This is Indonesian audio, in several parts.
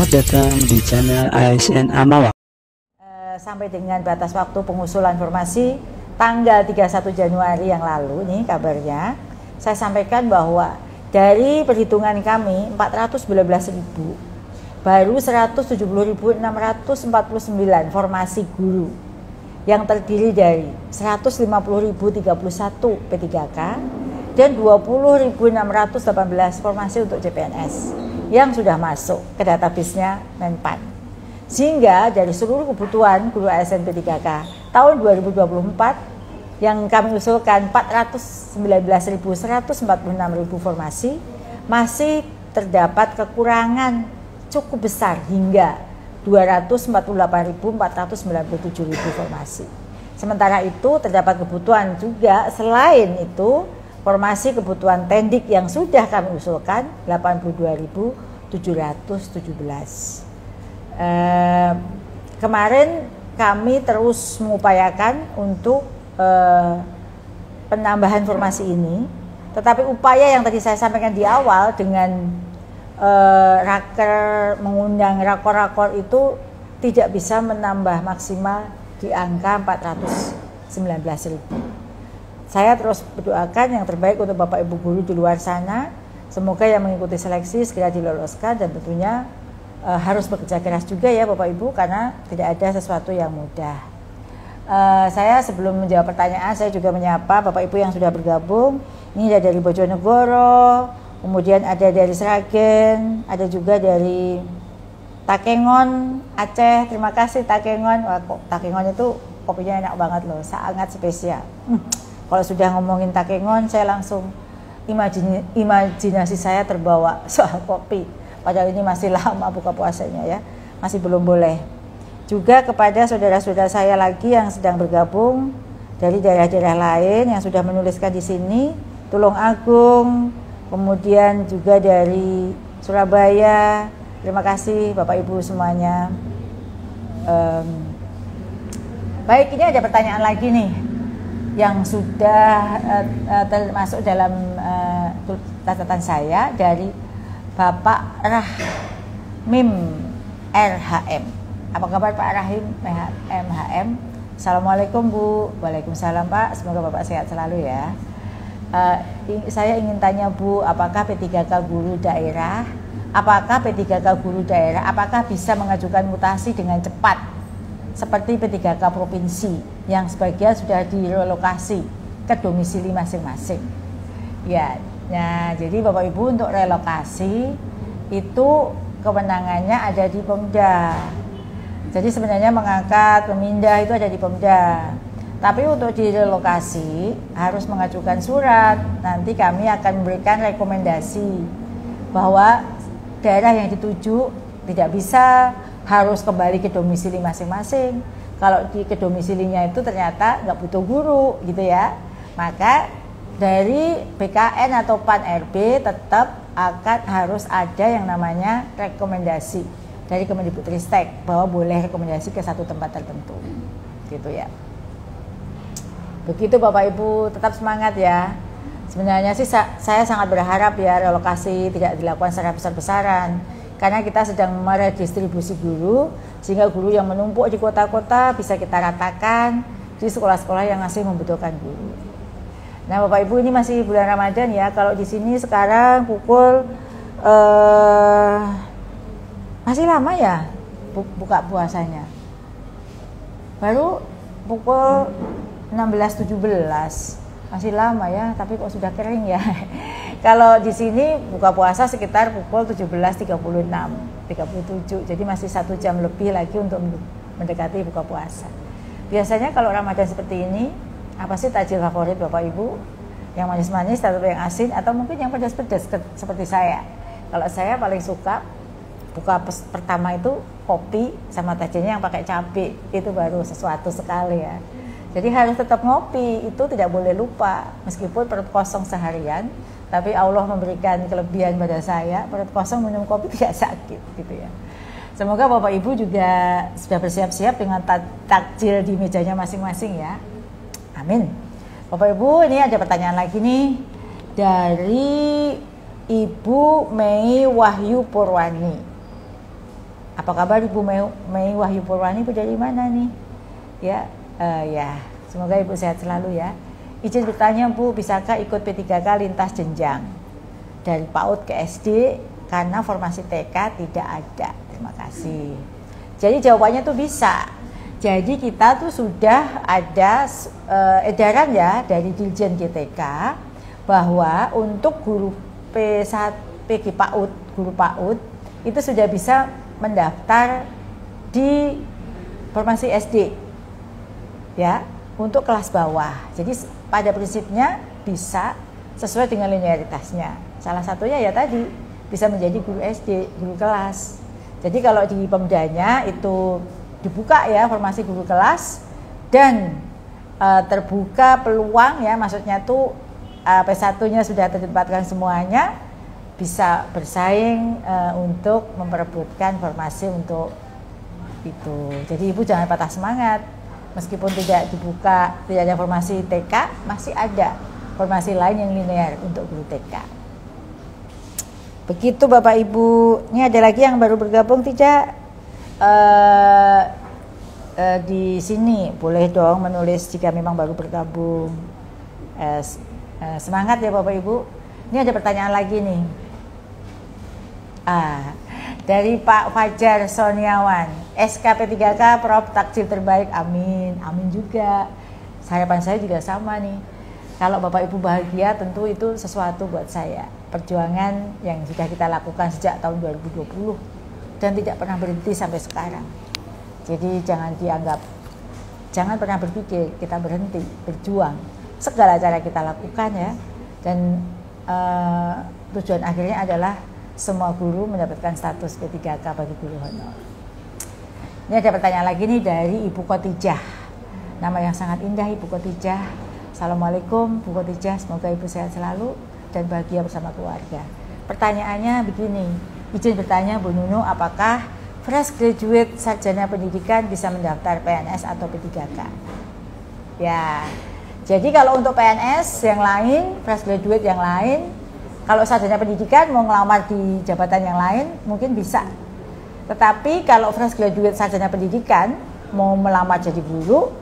Selamat datang di channel ASN Amawa. Sampai dengan batas waktu pengusulan formasi tanggal 31 Januari yang lalu nih kabarnya, saya sampaikan bahwa dari perhitungan kami 419.000 baru 170.649 formasi guru yang terdiri dari 150.031 P3K dan 20.618 formasi untuk CPNS yang sudah masuk ke database-nya Menpan. Sehingga dari seluruh kebutuhan guru ASN P3K tahun 2024 yang kami usulkan 419.146 formasi, masih terdapat kekurangan cukup besar hingga 248.497 formasi. Sementara itu terdapat kebutuhan juga selain itu formasi kebutuhan tendik yang sudah kami usulkan 82.717. Kemarin kami terus mengupayakan untuk penambahan formasi ini, tetapi upaya yang tadi saya sampaikan di awal dengan raker, mengundang rakor-rakor itu tidak bisa menambah maksimal di angka 419.000. Saya terus berdoakan yang terbaik untuk Bapak Ibu guru di luar sana. Semoga yang mengikuti seleksi segera diloloskan, dan tentunya harus bekerja keras juga ya Bapak Ibu, karena tidak ada sesuatu yang mudah. Saya sebelum menjawab pertanyaan, saya juga menyapa Bapak Ibu yang sudah bergabung. Ini ada dari Bojonegoro, kemudian ada dari Sragen, ada juga dari Takengon, Aceh. Terima kasih Takengon. Wah, Takengon itu kopinya enak banget loh, sangat spesial. Kalau sudah ngomongin Takengon, saya langsung imajinasi saya terbawa soal kopi. Padahal ini masih lama buka puasanya ya, masih belum boleh. Juga kepada saudara-saudara saya lagi yang sedang bergabung dari daerah-daerah lain yang sudah menuliskan di sini, Tulung Agung, kemudian juga dari Surabaya. Terima kasih Bapak Ibu semuanya. Baik, ini ada pertanyaan lagi nih yang sudah termasuk dalam catatan saya dari Bapak Rahim RHM. Apa kabar Pak Rahim MHM? Assalamualaikum Bu. Waalaikumsalam Pak. Semoga Bapak sehat selalu ya. Saya ingin tanya Bu, apakah P3K guru daerah? Apakah P3K guru daerah? Apakah bisa mengajukan mutasi dengan cepat? Seperti P3K provinsi yang sebagian sudah direlokasi ke domisili masing-masing. Ya, nah jadi Bapak Ibu untuk relokasi itu kewenangannya ada di Pemda. Jadi sebenarnya mengangkat, memindah itu ada di Pemda. Tapi untuk direlokasi harus mengajukan surat. Nanti kami akan memberikan rekomendasi bahwa daerah yang dituju tidak bisa, harus kembali ke domisili masing-masing. Kalau ke domisilinya itu ternyata nggak butuh guru gitu ya, maka dari BKN atau PAN RB tetap akan harus ada yang namanya rekomendasi dari Kemendikbudristek bahwa boleh rekomendasi ke satu tempat tertentu gitu ya. Begitu Bapak Ibu, tetap semangat ya. Sebenarnya sih saya sangat berharap ya relokasi tidak dilakukan secara besar-besaran, karena kita sedang meredistribusi guru, sehingga guru yang menumpuk di kota-kota bisa kita ratakan di sekolah-sekolah yang masih membutuhkan guru. Nah Bapak Ibu, ini masih bulan Ramadan ya. Kalau di sini sekarang pukul masih lama ya buka puasanya. Baru pukul 16.17, masih lama ya, tapi kok sudah kering ya. Kalau di sini buka puasa sekitar pukul 17.36, 37, jadi masih 1 jam lebih lagi untuk mendekati buka puasa. Biasanya kalau Ramadan seperti ini, apa sih takjil favorit Bapak Ibu? Yang manis-manis atau yang asin, atau mungkin yang pedas-pedas seperti saya? Kalau saya paling suka buka pertama itu kopi sama takjilnya yang pakai cabai, itu baru sesuatu sekali ya. Jadi harus tetap ngopi, itu tidak boleh lupa. Meskipun perut kosong seharian, tapi Allah memberikan kelebihan pada saya, perut kosong minum kopi tidak sakit gitu ya. Semoga Bapak Ibu juga sudah bersiap-siap dengan takjil di mejanya masing-masing ya. Amin. Bapak Ibu, ini ada pertanyaan lagi nih dari Ibu Mei Wahyu Purwani. Apa kabar Ibu Mei Wahyu Purwani? Ibu dari mana nih? Ya, ya. Semoga Ibu sehat selalu ya. Izin bertanya Bu, bisakah ikut P3K lintas jenjang dari PAUD ke SD karena formasi TK tidak ada? Terima kasih. Jadi jawabannya tuh bisa. Jadi kita tuh sudah ada edaran ya dari Dirjen GTK bahwa untuk guru P1 PG PAUD, guru PAUD itu sudah bisa mendaftar di formasi SD ya untuk kelas bawah. Jadi pada prinsipnya bisa sesuai dengan linearitasnya. Salah satunya ya tadi bisa menjadi guru SD, guru kelas. Jadi kalau di Pemdanya itu dibuka ya formasi guru kelas dan terbuka peluang ya, maksudnya tuh P1-nya sudah ditempatkan semuanya, bisa bersaing untuk memperebutkan formasi untuk itu. Jadi Ibu jangan patah semangat, meskipun tidak dibuka, tidak ada formasi TK, masih ada formasi lain yang linear untuk guru TK. Begitu Bapak Ibu. Ini ada lagi yang baru bergabung tidak? Di sini boleh dong menulis jika memang baru bergabung. Semangat ya Bapak Ibu. Ini ada pertanyaan lagi nih. Dari Pak Fajar Soniawan, SKP3K Prof takjil terbaik, amin. Amin juga. Harapan saya juga sama nih. Kalau Bapak Ibu bahagia, tentu itu sesuatu buat saya. Perjuangan yang sudah kita lakukan sejak tahun 2020 dan tidak pernah berhenti sampai sekarang. Jadi jangan pernah berpikir kita berhenti berjuang. Segala cara kita lakukan ya. Dan tujuan akhirnya adalah semua guru mendapatkan status P3K bagi guru honor. Ini ada pertanyaan lagi nih dari Ibu Khotijah. Nama yang sangat indah, Ibu Khotijah. Assalamualaikum Bu Khotijah, semoga Ibu sehat selalu dan bahagia bersama keluarga. Pertanyaannya begini, izin bertanya Bu Nunu, apakah fresh graduate sarjana pendidikan bisa mendaftar PNS atau P3K? Ya, jadi kalau untuk PNS yang lain, fresh graduate yang lain, kalau sarjana pendidikan mau ngelamar di jabatan yang lain mungkin bisa. Tetapi kalau fresh graduate sarjana pendidikan mau melamar jadi guru,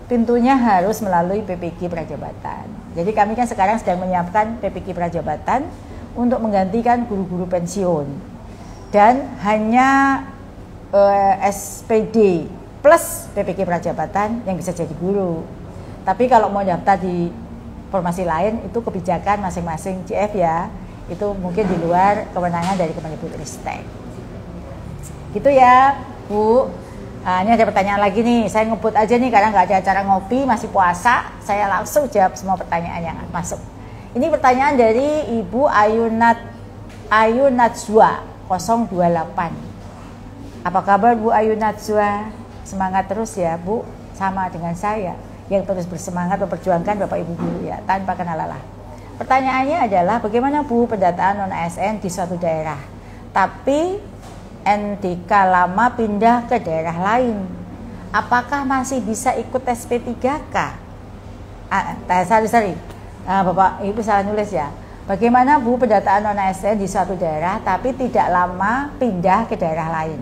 pintunya harus melalui PPG Prajabatan. Jadi kami kan sekarang sedang menyiapkan PPG Prajabatan untuk menggantikan guru-guru pensiun. Dan hanya SPD plus PPG Prajabatan yang bisa jadi guru. Tapi kalau mau daftar di formasi lain itu kebijakan masing-masing CF ya, itu mungkin di luar kewenangan dari Kemendikbudristek. Gitu ya Bu. Ini ada pertanyaan lagi nih, saya ngebut aja nih karena nggak ada acara ngopi, masih puasa, saya langsung jawab semua pertanyaan yang masuk. Ini pertanyaan dari Ibu Ayu Natsua 028. Apa kabar Bu Ayu Natsua? Semangat terus ya Bu, sama dengan saya yang terus bersemangat memperjuangkan Bapak Ibu guru ya, tanpa kenal lelah. Pertanyaannya adalah bagaimana Bu pendataan non-ASN di suatu daerah, tapi NDK lama pindah ke daerah lain, apakah masih bisa ikut tes P3K? Bapak Ibu salah nulis ya. Bagaimana Bu pendataan non-ASN di suatu daerah, tapi tidak lama pindah ke daerah lain,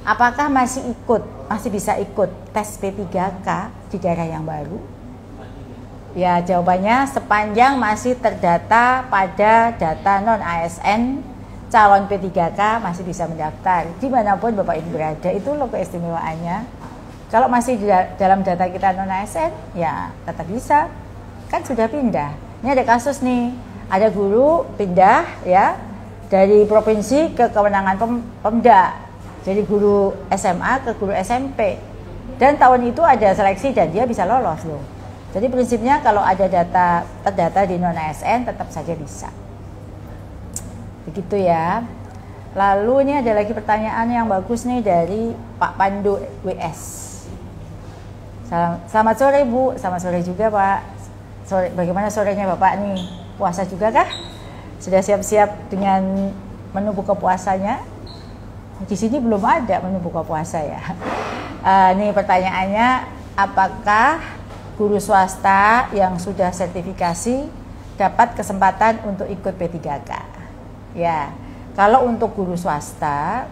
apakah masih bisa ikut tes P3K di daerah yang baru? Ya, jawabannya sepanjang masih terdata pada data non-ASN, calon P3K masih bisa mendaftar dimanapun Bapak Ibu berada. Itu loh keistimewaannya. Kalau masih dalam data kita non-ASN, ya tetap bisa. Kan sudah pindah. Ini ada kasus nih, ada guru pindah ya dari provinsi ke kewenangan Pemda. Jadi guru SMA ke guru SMP. Dan tahun itu ada seleksi dan dia bisa lolos loh. Jadi prinsipnya kalau ada data terdata di non-ASN tetap saja bisa. Begitu ya. Lalu ini ada lagi pertanyaan yang bagus nih dari Pak Pandu WS. Selamat sore Bu, selamat sore juga Pak. Bagaimana sorenya Bapak nih? Puasa juga kah? Sudah siap-siap dengan menu buka puasanya? Di sini belum ada menu buka puasa ya. Ini pertanyaannya, apakah guru swasta yang sudah sertifikasi dapat kesempatan untuk ikut P3K? Ya, kalau untuk guru swasta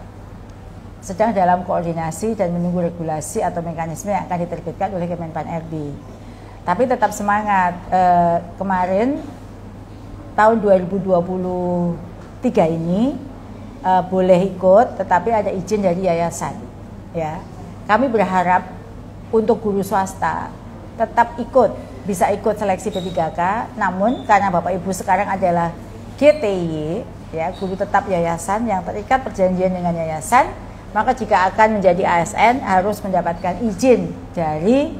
sedang dalam koordinasi dan menunggu regulasi atau mekanisme yang akan diterbitkan oleh Kemenpan RB. Tapi tetap semangat. Kemarin tahun 2023 ini boleh ikut, tetapi ada izin dari yayasan. Ya, kami berharap untuk guru swasta tetap ikut, bisa ikut seleksi P3K. Namun karena Bapak Ibu sekarang adalah GTY, ya, guru tetap yayasan yang terikat perjanjian dengan yayasan, maka jika akan menjadi ASN harus mendapatkan izin dari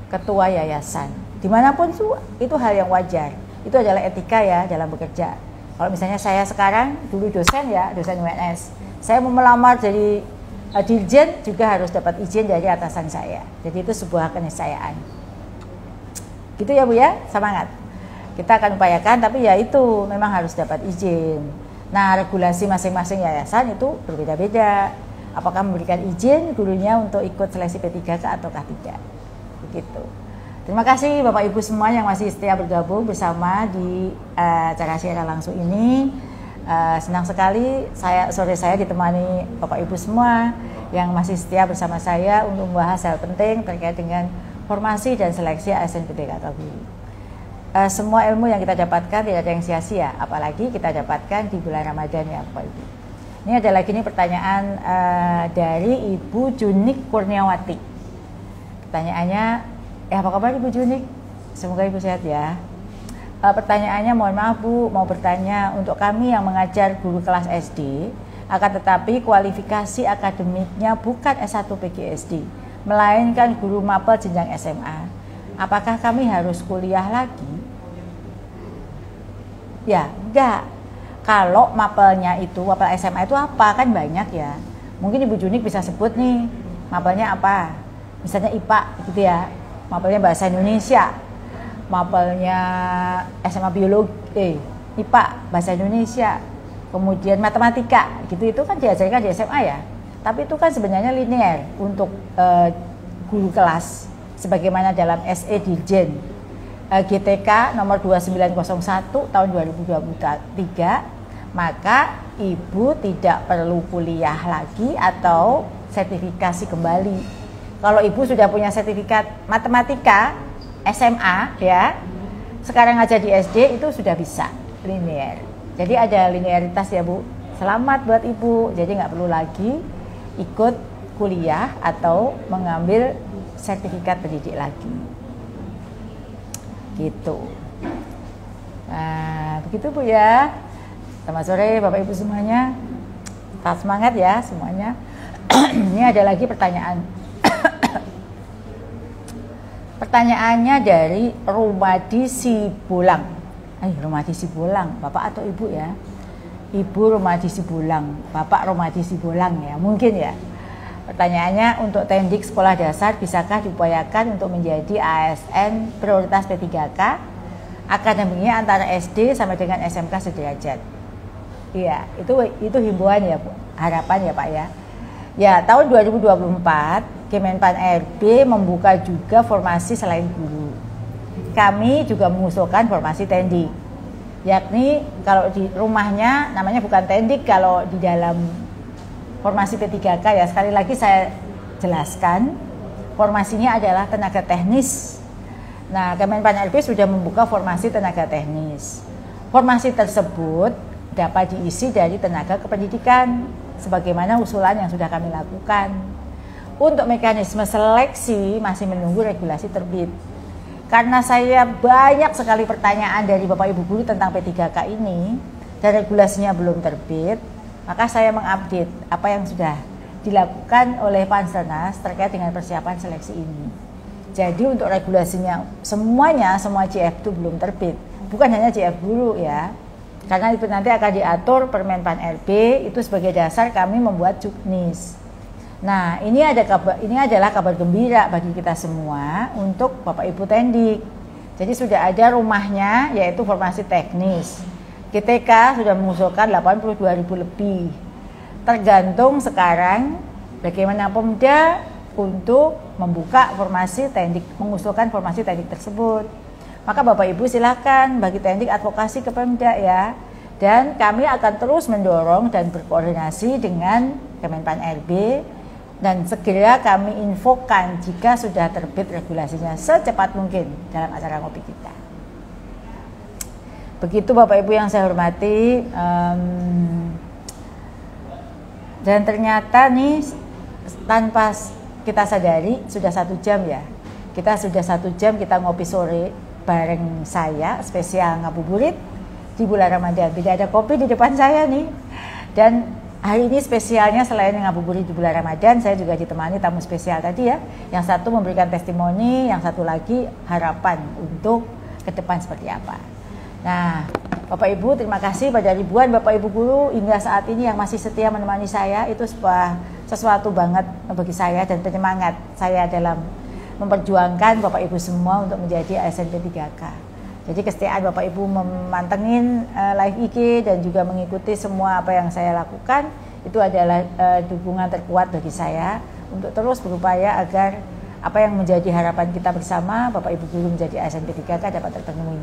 ketua yayasan. Dimanapun itu hal yang wajar. Itu adalah etika ya dalam bekerja. Kalau misalnya saya sekarang dulu dosen ya, dosen UNS, saya mau melamar jadi dirjen juga harus dapat izin dari atasan saya. Jadi itu sebuah keniscayaan. Gitu ya Bu ya, semangat. Kita akan upayakan, tapi ya itu memang harus dapat izin. Nah, regulasi masing-masing yayasan itu berbeda-beda. Apakah memberikan izin gurunya untuk ikut seleksi P3K ataukah tidak? Begitu. Terima kasih Bapak Ibu semua yang masih setia bergabung bersama di acara siaran langsung ini. Senang sekali sore saya ditemani Bapak Ibu semua yang masih setia bersama saya untuk membahas hal penting terkait dengan formasi dan seleksi ASN P3K Guru. Semua ilmu yang kita dapatkan tidak ada yang sia-sia, apalagi kita dapatkan di bulan Ramadan ya Bapak Ibu. Ini ada lagi nih pertanyaan dari Ibu Junik Kurniawati. Pertanyaannya, apa kabar Ibu Junik? Semoga Ibu sehat ya. Pertanyaannya, mohon maaf Bu, mau bertanya untuk kami yang mengajar guru kelas SD, akan tetapi kualifikasi akademiknya bukan S1 PGSD, melainkan guru mapel jenjang SMA. Apakah kami harus kuliah lagi? Ya, enggak. Kalau mapelnya itu, mapel SMA itu apa? Kan banyak ya. Mungkin Ibu Junik bisa sebut nih, mapelnya apa? Misalnya IPA gitu ya. Mapelnya bahasa Indonesia, mapelnya SMA biologi, IPA bahasa Indonesia, kemudian matematika, gitu itu kan diajarkan di SMA ya. Tapi itu kan sebenarnya linear untuk guru kelas, sebagaimana dalam SE Dirjen GTK nomor 2901 tahun 2023, maka Ibu tidak perlu kuliah lagi atau sertifikasi kembali. Kalau Ibu sudah punya sertifikat matematika SMA ya, sekarang aja di SD itu sudah bisa linear. Jadi ada linearitas ya Bu. Selamat buat Ibu. Jadi nggak perlu lagi ikut kuliah atau mengambil sertifikat pendidik lagi. Gitu. Nah, begitu Bu ya. Selamat sore Bapak Ibu semuanya. Tetap semangat ya semuanya. Ini ada lagi pertanyaan. Pertanyaannya dari Rumadi Sibulang. Rumadi Sibulang, Bapak atau Ibu ya? Ibu Rumadi Sibulang, Bapak Rumadi Sibulang ya, mungkin ya. Pertanyaannya, untuk tendik sekolah dasar bisakah diupayakan untuk menjadi ASN prioritas P3K? Akademinya antara SD sampai dengan SMK sederajat. Iya, itu himbauan ya Bu, harapan ya Pak ya. Ya, tahun 2024 Kemenpan RB membuka juga formasi selain guru. Kami juga mengusulkan formasi tendik, yakni kalau di rumahnya namanya bukan tendik, kalau di dalam formasi P3K ya, sekali lagi saya jelaskan, formasinya adalah tenaga teknis. Nah, Kemenpan RB sudah membuka formasi tenaga teknis. Formasi tersebut dapat diisi dari tenaga kependidikan, sebagaimana usulan yang sudah kami lakukan. Untuk mekanisme seleksi masih menunggu regulasi terbit. Karena saya banyak sekali pertanyaan dari Bapak Ibu guru tentang P3K ini dan regulasinya belum terbit, maka saya mengupdate apa yang sudah dilakukan oleh Panselnas terkait dengan persiapan seleksi ini. Jadi untuk regulasinya semuanya, semua CF itu belum terbit. Bukan hanya CF guru ya. Karena itu nanti akan diatur Permenpan RB, itu sebagai dasar kami membuat juknis. Nah, ini adalah kabar gembira bagi kita semua untuk Bapak Ibu tendik. Jadi sudah ada rumahnya, yaitu formasi teknis. GTK sudah mengusulkan 82.000 lebih. Tergantung sekarang bagaimana Pemda untuk membuka formasi tendik, mengusulkan formasi tendik tersebut. Maka Bapak Ibu silakan bagi tendik advokasi ke Pemda ya. Dan kami akan terus mendorong dan berkoordinasi dengan Kemenpan RB, dan segera kami infokan jika sudah terbit regulasinya secepat mungkin dalam acara ngopi kita. Begitu Bapak Ibu yang saya hormati, dan ternyata nih tanpa kita sadari sudah 1 jam ya. Kita sudah 1 jam kita ngopi sore bareng saya, spesial ngabuburit di bulan Ramadan. Tidak ada kopi di depan saya nih. Dan hari ini spesialnya selain ngabuburit di bulan Ramadan, saya juga ditemani tamu spesial tadi ya. Yang satu memberikan testimoni, yang satu lagi harapan untuk ke depan seperti apa. Nah, Bapak Ibu, terima kasih pada ribuan Bapak Ibu guru hingga saat ini yang masih setia menemani saya. Itu sesuatu banget bagi saya dan penyemangat saya dalam memperjuangkan Bapak Ibu semua untuk menjadi ASN P3K. Jadi kesetiaan Bapak Ibu memantengin live IG dan juga mengikuti semua apa yang saya lakukan, itu adalah dukungan terkuat bagi saya untuk terus berupaya agar apa yang menjadi harapan kita bersama, Bapak Ibu guru menjadi ASN P3K dapat terpenuhi.